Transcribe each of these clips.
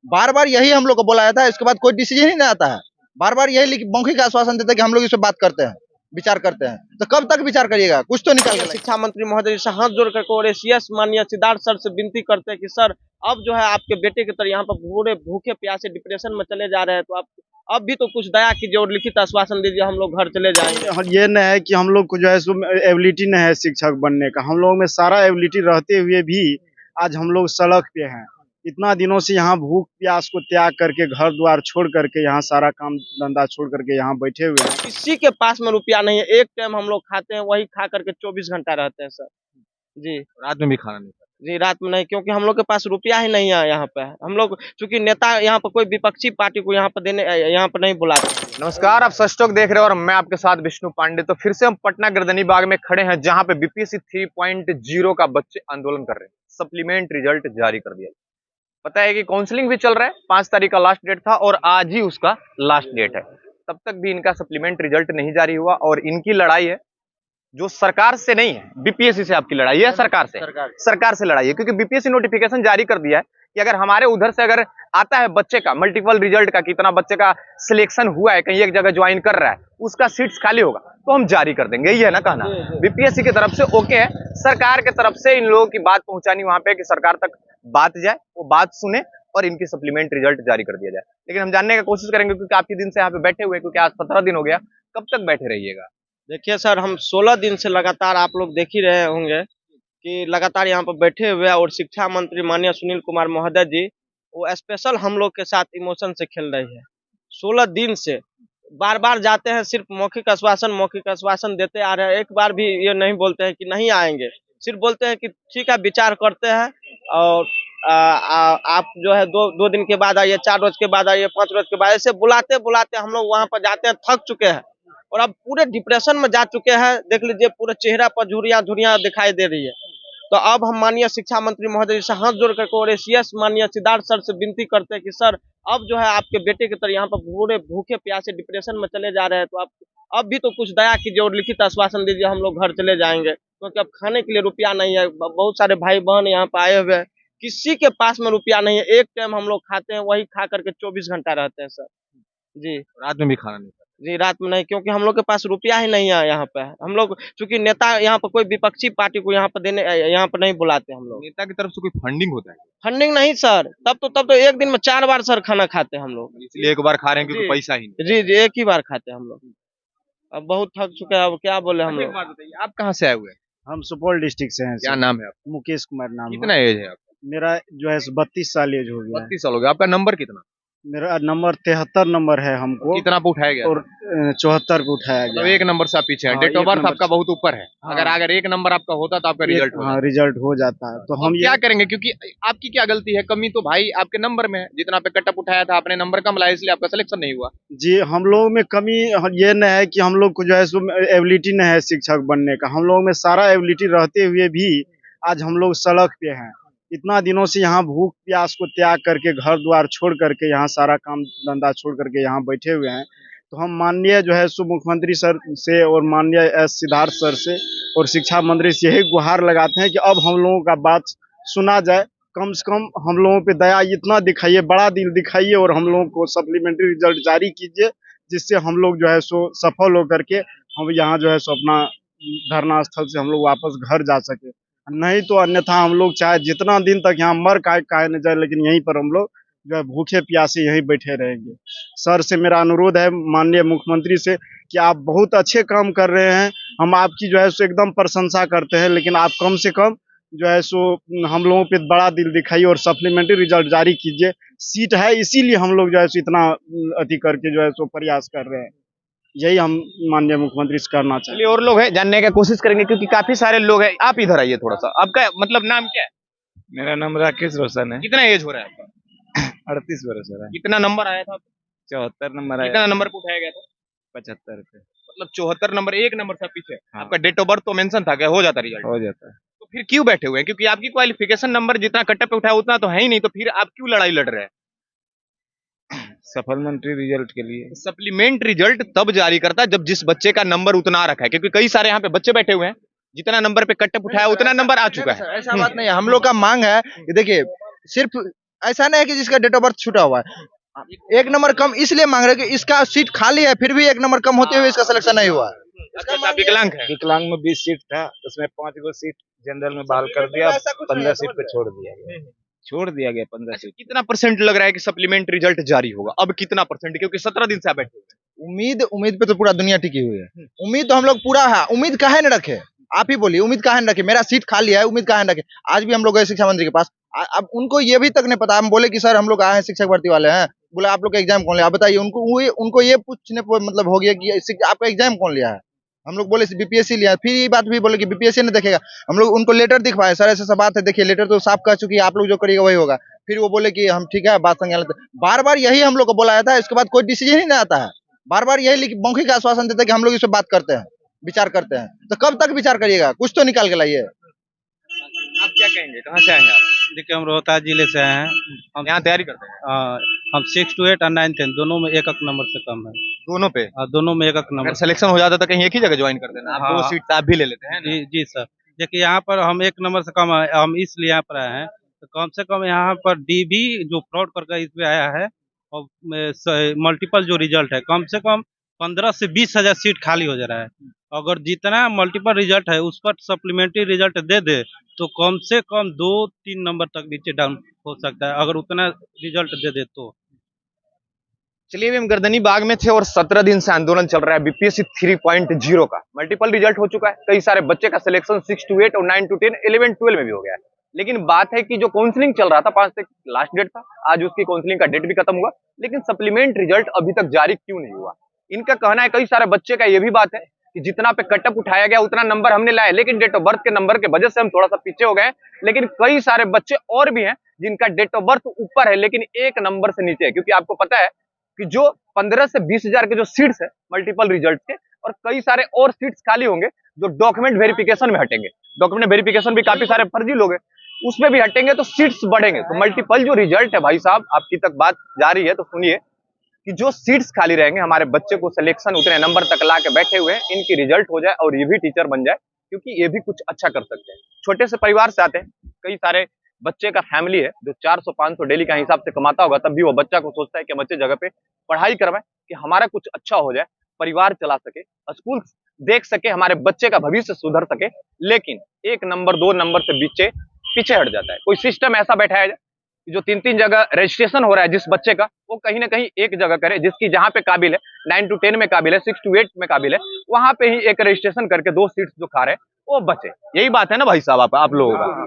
बार बार यही हम लोग को बोला जाता है, इसके बाद कोई डिसीजन ही नहीं आता है। बार बार यही मौखिक आश्वासन देते हैं कि हम लोग इस पर बात करते हैं, विचार करते हैं। तो कब तक विचार करिएगा, कुछ तो निकाल के। शिक्षा मंत्री महोदय से हाथ जोड़ करके और एसीएस माननीय सिद्धार्थ सर से विनती करते हैं कि सर अब जो है आपके बेटे की तरह यहाँ पर पूरे भूखे प्यासे डिप्रेशन में चले जा रहे हैं, तो आप अब भी तो कुछ दया कीजिए और लिखित आश्वासन दीजिए, हम लोग घर चले जाएंगे। ये न है कि हम लोग को जो है सो एबिलिटी नहीं है शिक्षक बनने का, हम लोग में सारा एबिलिटी रहते हुए भी आज हम लोग सड़क पे हैं। इतना दिनों से यहाँ भूख प्यास को त्याग करके, घर द्वार छोड़ करके, यहाँ सारा काम धंधा छोड़ करके यहाँ बैठे हुए हैं। किसी के पास में रुपया नहीं है, एक टाइम हम लोग खाते हैं, वही खा करके 24 घंटा रहते हैं सर जी। रात में भी खाना नहीं खाता जी रात में नहीं, क्योंकि हम लोग के पास रुपया ही नहीं है यहाँ पे। हम लोग चूंकि नेता यहाँ पर कोई विपक्षी पार्टी को यहाँ पर नहीं बुलाते। नमस्कार, आप सच टॉक देख रहे हो और मैं आपके साथ विष्णु पांडे। तो फिर से हम पटना गर्दनी बाग में खड़े हैं, जहां पे बीपीएससी 3.0 का बच्चे आंदोलन कर रहे हैं। सप्लीमेंट रिजल्ट जारी कर दिया। पता है कि काउंसलिंग भी चल रहा है, 5 तारीख का लास्ट डेट था और आज ही उसका लास्ट डेट है। तब तक भी इनका सप्लीमेंट रिजल्ट नहीं जारी हुआ और इनकी लड़ाई है जो सरकार से नहीं है, बीपीएससी से आपकी लड़ाई है, सरकार से लड़ाई है। क्योंकि बीपीएससी नोटिफिकेशन जारी कर दिया है कि अगर हमारे उधर से अगर आता है बच्चे का मल्टीपल रिजल्ट का, कितना बच्चे का सिलेक्शन हुआ है, कहीं एक जगह ज्वाइन कर रहा है, उसका सीट्स खाली होगा तो हम जारी कर देंगे। ये है ना कहना, बीपीएससी की तरफ से ओके है। सरकार की तरफ से इन लोगों की बात पहुंचानी वहां पे कि सरकार तक बात जाए, वो बात सुने और इनकी सप्लीमेंट रिजल्ट जारी कर दिया जाए। लेकिन हम जानने की कोशिश करेंगे, क्योंकि काफी दिन से यहाँ पे बैठे हुए, क्योंकि आज 15 दिन हो गया। कब तक बैठे रहिएगा? देखिए सर, हम 16 दिन से लगातार, आप लोग देख ही रहे होंगे कि लगातार यहाँ पर बैठे हुए हैं और शिक्षा मंत्री माननीय सुनील कुमार महोदय जी वो स्पेशल हम लोग के साथ इमोशन से खेल रही है। 16 दिन से बार बार जाते हैं, सिर्फ मौखिक आश्वासन देते आ रहे हैं। एक बार भी ये नहीं बोलते हैं कि नहीं आएंगे, सिर्फ बोलते हैं कि ठीक है विचार करते हैं और आप जो है दो दिन के बाद आइए, 4 रोज के बाद आइए, 5 रोज के बाद, ऐसे बुलाते बुलाते हम लोग वहां पर जाते हैं, थक चुके हैं और अब पूरे डिप्रेशन में जा चुके हैं। देख लीजिए पूरे चेहरा पर झुर्रियां दिखाई दे रही है। तो अब हम माननीय शिक्षा मंत्री महोदय से हाथ जोड़ करके और एसीएस माननीय सिद्धार्थ सर से विनती करते हैं कि सर अब जो है आपके बेटे की तरह यहाँ पर पूरे भूखे प्यासे डिप्रेशन में चले जा रहे हैं, तो आप अब भी तो कुछ दया कीजिए और लिखित आश्वासन दीजिए, हम लोग घर चले जाएंगे। क्योंकि अब खाने के लिए रुपया नहीं है, बहुत सारे भाई बहन यहाँ पे आए हुए हैं, किसी के पास में रुपया नहीं है। एक टाइम हम लोग खाते हैं, वही खा करके 24 घंटा रहते हैं सर जी। रात में भी खाना नहीं खाता जी रात में नहीं, क्योंकि हम लोग के पास रुपया ही नहीं है यहाँ पे। हम लोग चूंकि नेता यहाँ पर कोई विपक्षी पार्टी को यहाँ पर नहीं बुलाते हम लोग। नेता की तरफ से कोई फंडिंग होता है? फंडिंग नहीं सर, तब तो एक दिन में 4 बार सर खाना खाते हैं हम लोग, इसलिए एक बार खा रहे हैं क्योंकि पैसा ही नहीं। जी एक ही बार खाते हैं हम लोग। अब बहुत थक चुके हैं, अब क्या बोले हम एक लोग। बात बताइए, आप कहाँ से आए हुए हैं? हम सुपौल डिस्ट्रिक्ट से हैं। क्या नाम है आपका? मुकेश कुमार नाम कितना है। एज है आपका? मेरा जो है 32 साल एज हो गया है। 32 साल हो गया। आपका नंबर कितना? मेरा नंबर 73 नंबर है हमको, कितना पे उठाया गया? और 74 को उठाया तो गया। एक नंबर से आप पीछे हैं। हाँ, डेट ऑफ एक बर्थ नंबर आपका से। बहुत ऊपर है। हाँ। अगर एक नंबर आपका होता तो आपका रिजल्ट होता। हाँ रिजल्ट हो जाता है। तो हम क्या करेंगे, क्योंकि आपकी क्या गलती है? कमी तो भाई आपके नंबर में है। जितना पे कटअप उठाया था आपने नंबर कम लाया, इसलिए आपका सिलेक्शन नहीं हुआ। जी हम लोग में कमी ये न है कि हम लोग को जो है सो एबिलिटी नहीं है शिक्षक बनने का, हम लोग में सारा एबिलिटी रहते हुए भी आज हम लोग सड़क पे हैं। इतना दिनों से यहाँ भूख प्यास को त्याग करके, घर द्वार छोड़ करके, यहाँ सारा काम धंधा छोड़ करके यहाँ बैठे हुए हैं। तो हम माननीय जो है सो मुख्यमंत्री सर से और माननीय एस सिद्धार्थ सर से और शिक्षा मंत्री से यही गुहार लगाते हैं कि अब हम लोगों का बात सुना जाए। कम से कम हम लोगों पे दया इतना दिखाइए, बड़ा दिल दिखाइए और हम लोगों को सप्लीमेंट्री रिजल्ट जारी कीजिए, जिससे हम लोग जो है सो सफल होकर के हम यहाँ जो है सो अपना धरना स्थल से हम लोग वापस घर जा सके। नहीं तो अन्यथा हम लोग चाहे जितना दिन तक यहाँ मर काहे न जाए, लेकिन यहीं पर हम लोग जो है भूखे प्यासे यहीं बैठे रहेंगे। सर से मेरा अनुरोध है माननीय मुख्यमंत्री से कि आप बहुत अच्छे काम कर रहे हैं, हम आपकी जो है सो एकदम प्रशंसा करते हैं, लेकिन आप कम से कम जो है सो हम लोगों पे बड़ा दिल दिखाइए और सप्लीमेंट्री रिजल्ट जारी कीजिए। सीट है इसीलिए हम लोग जो है सो इतना अति करके जो है सो प्रयास कर रहे हैं। यही हम माननीय मुख्यमंत्री से करना चाहिए। चलिए और लोग हैं, जानने की कोशिश करेंगे, क्योंकि काफी सारे लोग हैं। आप इधर आइए थोड़ा सा। आपका मतलब नाम क्या है? मेरा नाम राकेश रोशन है। कितना एज हो रहा है आपका? 38 वर्ष है। कितना नंबर आया था? 74 नंबर कितना आया। नंबर पे उठाया गया था? 75 पे। मतलब 74 नंबर, एक नंबर से पीछे। हाँ। आपका डेट ऑफ बर्थ तो मेंशन था, क्या हो जाता रिजल्ट? हो जाता है। तो फिर क्यों बैठे हुए हैं? क्योंकि आपकी क्वालिफिकेशन नंबर जितना कटअप पे उठाया उतना तो है ही नहीं, तो फिर आप क्यों लड़ाई लड़ रहे हैं? सप्लीमेंट्री रिजल्ट के लिए। सप्लीमेंट रिजल्ट तब जारी करता है जब जिस बच्चे का नंबर उतना रखा है, क्योंकि कई सारे यहाँ पे बच्चे बैठे हुए हैं, जितना नंबर पे कटअप उठाया उतना नंबर आ चुका है। ऐसा बात नहीं है, हम लोग का मांग है कि देखिए सिर्फ ऐसा नहीं है कि जिसका डेट ऑफ बर्थ छूटा हुआ है। एक नंबर कम इसलिए मांग रहे हैं कि इसका सीट खाली है, फिर भी एक नंबर कम होते हुए इसका सिलेक्शन नहीं हुआ है। इसका मतलब विकलांग है। विकलांग में 20 सीट था, उसमें 5 गो सीट जनरल में बहाल कर दिया, 15 सीट पे छोड़ दिया गया। छोड़ दिया गया 15 अच्छा, सीट। कितना परसेंट लग रहा है कि सप्लीमेंट रिजल्ट जारी होगा? अब कितना परसेंट? क्योंकि 17 दिन से आप बैठे हुए हैं। उम्मीद पे तो पूरा दुनिया टिकी हुई है। उम्मीद तो हम लोग पूरा है। उम्मीद काहे न रखे, आप ही बोलिए, उम्मीद काहे न रखे? मेरा सीट खाली है, उम्मीद काहे न रखे? आज भी हम लोग गए शिक्षा मंत्री के पास, अब उनको ये भी तक नहीं पता। हम बोले कि सर हम लोग आए हैं शिक्षक भर्ती वाले हैं, बोले आप लोग का एग्जाम कौन लिया? आप बताइए। उनको ये पूछने पर मतलब हो गया कि आपका एग्जाम कौन लिया है? हम लोग बोले बीपीएससी लिया, फिर ये बात भी बोले कि बीपीएससी ने देखेगा। हम लोग उनको लेटर दिखवाए, सर ऐसा बात है, देखिए लेटर तो साफ कह चुकी है, आप लोग जो करिएगा वही होगा। फिर वो बोले कि हम ठीक है बात संज्ञान लेते। बार बार यही हम लोग को बोलाया था, इसके बाद कोई डिसीजन ही नहीं आता है। बार बार यही मौखिक आश्वासन देते हैं कि हम लोग इस पर बात करते हैं, विचार करते हैं। तो कब तक विचार करिएगा? कुछ तो निकाल के लाइए। आप क्या कहेंगे? कहाँ से आए हैं आप? देखिए हम रोहतास जिले से आए हैं। हम यहाँ तैयारी करते हैं। हम 6 to 8 और 9 10 दोनों में एक नंबर से कम है। दोनों पे दोनों में एक अगर नंबर। सिलेक्शन हो जाता तो कहीं एक ही जगह ज्वाइन कर देना। आप हाँ। 2 सीट आप भी ले लेते हैं ना? जी जी सर, देखिए यहाँ पर हम एक नंबर से कम है, हम इसलिए यहाँ पर आए हैं तो कम से कम यहाँ पर डीबी जो फ्रॉड करके इसमें आया है और मल्टीपल जो रिजल्ट है, कम से कम 15 से 20 हजार सीट खाली हो जा रहा है। अगर जितना मल्टीपल रिजल्ट है उस पर सप्लीमेंट्री रिजल्ट दे दे तो कम से कम 2-3 नंबर तक नीचे डाउन हो सकता है, अगर उतना रिजल्ट दे दे तो। चलिए, अभी हम गर्दनी बाग में थे और 17 दिन से आंदोलन चल रहा है बीपीएससी 3.0 का। मल्टीपल रिजल्ट हो चुका है, कई सारे बच्चे का सिलेक्शन 6 to 8 और 9 to 10 11 12 में भी हो गया है। लेकिन बात है कि जो काउंसलिंग चल रहा था, 5 तक लास्ट डेट था, आज उसकी काउंसलिंग का डेट भी खत्म हुआ, लेकिन सप्लीमेंट रिजल्ट अभी तक जारी क्यों नहीं हुआ? इनका कहना है, कई सारे बच्चे का ये भी बात है कि जितना पे कटअप उठाया गया उतना नंबर हमने लाया, लेकिन डेट ऑफ बर्थ के नंबर के वजह से हम थोड़ा सा पीछे हो गए। लेकिन कई सारे बच्चे और भी हैं जिनका डेट ऑफ बर्थ ऊपर है लेकिन एक नंबर से नीचे है, क्योंकि आपको पता है कि जो 15 से 20 हजार के जो सीट्स है मल्टीपल रिजल्ट के, और कई सारे और सीट्स खाली होंगे जो डॉक्यूमेंट वेरिफिकेशन में हटेंगे। डॉक्यूमेंट वेरिफिकेशन भी काफी सारे फर्जी लोग हैं, उसमें भी हटेंगे तो सीट्स बढ़ेंगे। तो मल्टीपल जो रिजल्ट है, भाई साहब आपकी तक बात जा रही है तो सुनिए कि जो सीट्स खाली रहेंगे, हमारे बच्चे को सिलेक्शन उतने नंबर तक ला के बैठे हुए हैं, इनकी रिजल्ट हो जाए और ये भी टीचर बन जाए, क्योंकि ये भी कुछ अच्छा कर सकते हैं। छोटे से परिवार से आते हैं, कई सारे बच्चे का फैमिली है जो 400-500 डेली का हिसाब से कमाता होगा, तब भी वो बच्चा को सोचता है कि हम अच्छे जगह पे पढ़ाई करवाएं कि हमारा कुछ अच्छा हो जाए, परिवार चला सके, स्कूल देख सके, हमारे बच्चे का भविष्य सुधर सके। लेकिन 1 नंबर 2 नंबर से पीछे हट जाता है। कोई सिस्टम ऐसा बैठाया जाए कि जो 3-3 जगह रजिस्ट्रेशन हो रहा है जिस बच्चे का, वो कहीं ना कहीं एक जगह करे, जिसकी जहां पे काबिल है, 9 to 10 में काबिल है, 6 to 8 में काबिल है, वहां पे ही एक रजिस्ट्रेशन करके 2 सीट्स जो खा रहे हैं वो बचे। यही बात है ना भाई साहब आप लोगों का।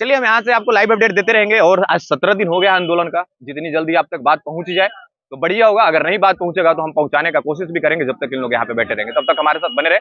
चलिए, हम यहाँ से आपको लाइव अपडेट देते रहेंगे। और आज 17 दिन हो गया आंदोलन का, जितनी जल्दी आप तक बात पहुंच जाए तो बढ़िया होगा। अगर नहीं बात पहुंचेगा तो हम पहुंचाने का कोशिश भी करेंगे, जब तक इन लोग यहाँ पे बैठे रहेंगे। तब तक हमारे साथ बने रहे।